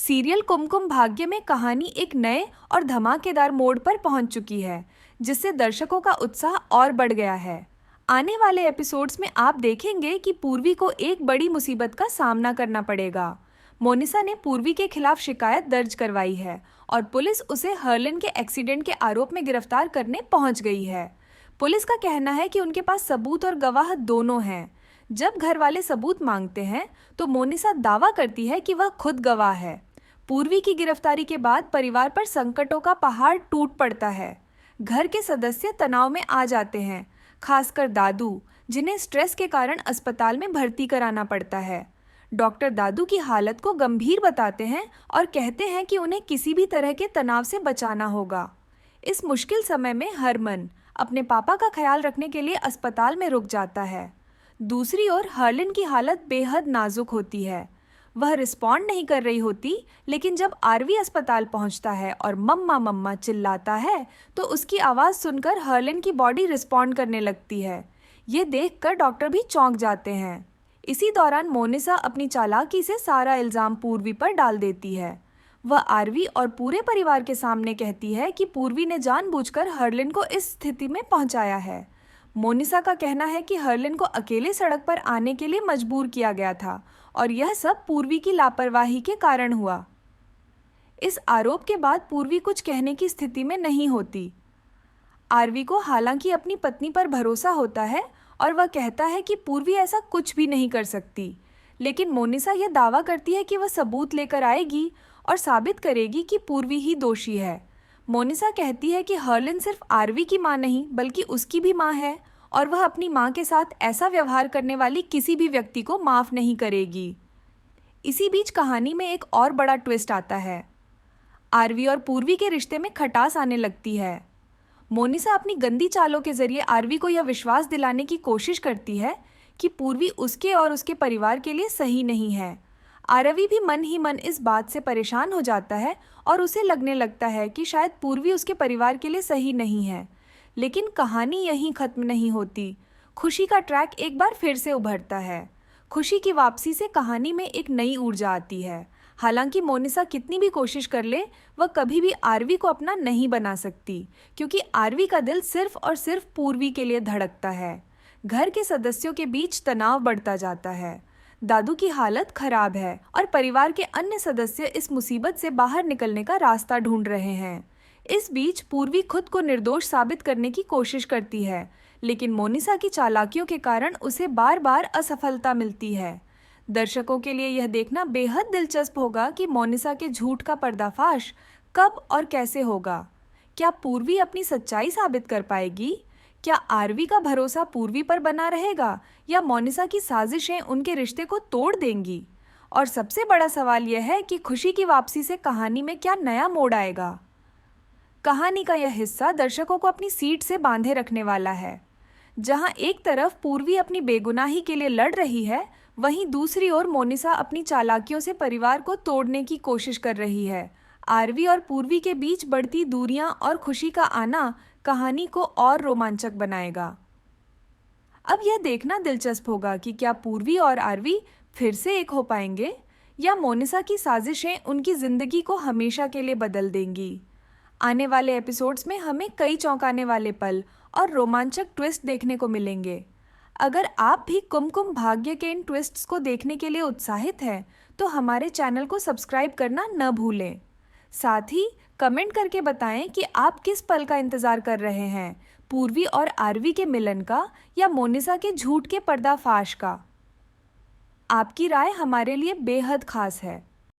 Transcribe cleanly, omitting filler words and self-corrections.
Serial Kumkum Bhagya में कहानी एक नए और धमाकेदार मोड़ पर पहुंच चुकी है, जिससे दर्शकों का उत्साह और बढ़ गया है। आने वाले एपिसोड्स में आप देखेंगे कि पूर्वी को एक बड़ी मुसीबत का सामना करना पड़ेगा। मोनिसा ने पूर्वी के खिलाफ शिकायत दर्ज करवाई है और पुलिस उसे हर्लिन के एक्सीडेंट के आरोप में गिरफ्तार करने पहुंच गई है। पुलिस का कहना है कि उनके पास सबूत और गवाह दोनों हैं। जब घर वाले सबूत मांगते हैं तो मोनिसा दावा करती है कि वह खुद गवाह है। पूर्वी की गिरफ्तारी के बाद परिवार पर संकटों का पहाड़ टूट पड़ता है। घर के सदस्य तनाव में आ जाते हैं, खासकर दादू, जिन्हें स्ट्रेस के कारण अस्पताल में भर्ती कराना पड़ता है। डॉक्टर दादू की हालत को गंभीर बताते हैं और कहते हैं कि उन्हें किसी भी तरह के तनाव से बचाना होगा। इस मुश्किल समय में हरमन अपने पापा का ख्याल रखने के लिए अस्पताल में रुक जाता है। दूसरी ओर हर्लिन की हालत बेहद नाजुक होती है। वह रिस्पॉन्ड नहीं कर रही होती, लेकिन जब आरवी अस्पताल पहुंचता है और मम्मा मम्मा चिल्लाता है तो उसकी आवाज़ सुनकर हर्लिन की बॉडी रिस्पॉन्ड करने लगती है। ये देखकर डॉक्टर भी चौंक जाते हैं। इसी दौरान मोनिसा अपनी चालाकी से सारा इल्ज़ाम पूर्वी पर डाल देती है। वह आरवी और पूरे परिवार के सामने कहती है कि पूर्वी ने जानबूझकर हर्लिन को इस स्थिति में पहुंचाया है। मोनिसा का कहना है कि हर्लिन को अकेले सड़क पर आने के लिए मजबूर किया गया था और यह सब पूर्वी की लापरवाही के कारण हुआ। इस आरोप के बाद पूर्वी कुछ कहने की स्थिति में नहीं होती। आरवी को हालांकि अपनी पत्नी पर भरोसा होता है और वह कहता है कि पूर्वी ऐसा कुछ भी नहीं कर सकती, लेकिन मोनिसा यह दावा करती है कि वह सबूत लेकर आएगी और साबित करेगी कि पूर्वी ही दोषी है। मोनिसा कहती है कि हर्लिन सिर्फ आरवी की मां नहीं बल्कि उसकी भी मां है और वह अपनी मां के साथ ऐसा व्यवहार करने वाली किसी भी व्यक्ति को माफ़ नहीं करेगी। इसी बीच कहानी में एक और बड़ा ट्विस्ट आता है। आरवी और पूर्वी के रिश्ते में खटास आने लगती है। मोनिसा अपनी गंदी चालों के जरिए आरवी को यह विश्वास दिलाने की कोशिश करती है कि पूर्वी उसके और उसके परिवार के लिए सही नहीं है। आरवी भी मन ही मन इस बात से परेशान हो जाता है और उसे लगने लगता है कि शायद पूर्वी उसके परिवार के लिए सही नहीं है। लेकिन कहानी यहीं ख़त्म नहीं होती। खुशी का ट्रैक एक बार फिर से उभरता है। खुशी की वापसी से कहानी में एक नई ऊर्जा आती है। हालांकि मोनिसा कितनी भी कोशिश कर ले, वह कभी भी आरवी को अपना नहीं बना सकती, क्योंकि आरवी का दिल सिर्फ और सिर्फ पूर्वी के लिए धड़कता है। घर के सदस्यों के बीच तनाव बढ़ता जाता है। दादू की हालत खराब है और परिवार के अन्य सदस्य इस मुसीबत से बाहर निकलने का रास्ता ढूंढ रहे हैं। इस बीच पूर्वी खुद को निर्दोष साबित करने की कोशिश करती है, लेकिन मोनिसा की चालाकियों के कारण उसे बार बार असफलता मिलती है। दर्शकों के लिए यह देखना बेहद दिलचस्प होगा कि मोनिसा के झूठ का पर्दाफाश कब और कैसे होगा। क्या पूर्वी अपनी सच्चाई साबित कर पाएगी? क्या आरवी का भरोसा पूर्वी पर बना रहेगा या मोनिसा की साजिशें उनके रिश्ते को तोड़ देंगी? और सबसे बड़ा सवाल यह है कि खुशी की वापसी से कहानी में क्या नया मोड़ आएगा? कहानी का यह हिस्सा दर्शकों को अपनी सीट से बांधे रखने वाला है। जहां एक तरफ पूर्वी अपनी बेगुनाही के लिए लड़ रही है, वहीं दूसरी ओर मोनिसा अपनी चालाकियों से परिवार को तोड़ने की कोशिश कर रही है। आरवी और पूर्वी के बीच बढ़ती दूरियां और खुशी का आना कहानी को और रोमांचक बनाएगा। अब यह देखना दिलचस्प होगा कि क्या पूर्वी और आरवी फिर से एक हो पाएंगे या मोनिसा की साजिशें उनकी जिंदगी को हमेशा के लिए बदल देंगी। आने वाले एपिसोड्स में हमें कई चौंकाने वाले पल और रोमांचक ट्विस्ट देखने को मिलेंगे। अगर आप भी कुमकुम भाग्य के इन ट्विस्ट्स को देखने के लिए उत्साहित हैं, तो हमारे चैनल को सब्सक्राइब करना न भूलें। साथ ही कमेंट करके बताएं कि आप किस पल का इंतज़ार कर रहे हैं, पूर्वी और आरवी के मिलन का या मोनिसा के झूठ के पर्दाफाश का। आपकी राय हमारे लिए बेहद खास है।